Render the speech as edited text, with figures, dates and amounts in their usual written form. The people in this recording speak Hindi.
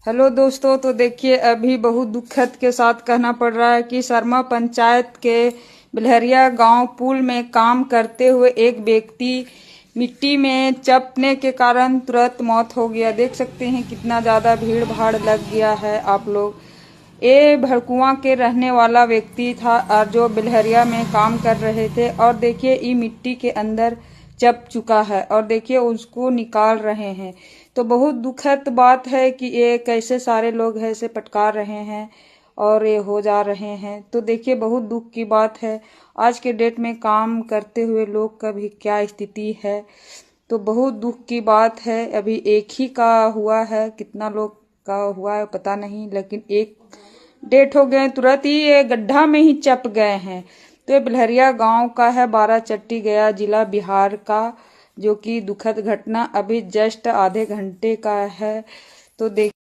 हेलो दोस्तों, तो देखिए अभी बहुत दुखद के साथ कहना पड़ रहा है कि शर्मा पंचायत के बिलहरिया गांव पुल में काम करते हुए एक व्यक्ति मिट्टी में चपने के कारण तुरंत मौत हो गया। देख सकते हैं कितना ज़्यादा भीड़ भाड़ लग गया है आप लोग। ये भड़कुआ के रहने वाला व्यक्ति था और जो बिलहरिया में काम कर रहे थे, और देखिए ये मिट्टी के अंदर चप चुका है और देखिए उसको निकाल रहे हैं। तो बहुत दुखद बात है कि ये कैसे सारे लोग ऐसे पटका रहे हैं और ये हो जा रहे हैं। तो देखिए बहुत दुख की बात है, आज के डेट में काम करते हुए लोग का भी क्या स्थिति है। तो बहुत दुख की बात है। अभी एक ही का हुआ है, कितना लोग का हुआ है पता नहीं, लेकिन एक डेट हो गए, तुरंत ही ये गड्ढा में ही चप गए हैं। तो ये बिलहरिया गांव का है, बाराचट्टी गया जिला बिहार का, जो कि दुखद घटना अभी जस्ट आधे घंटे का है। तो देख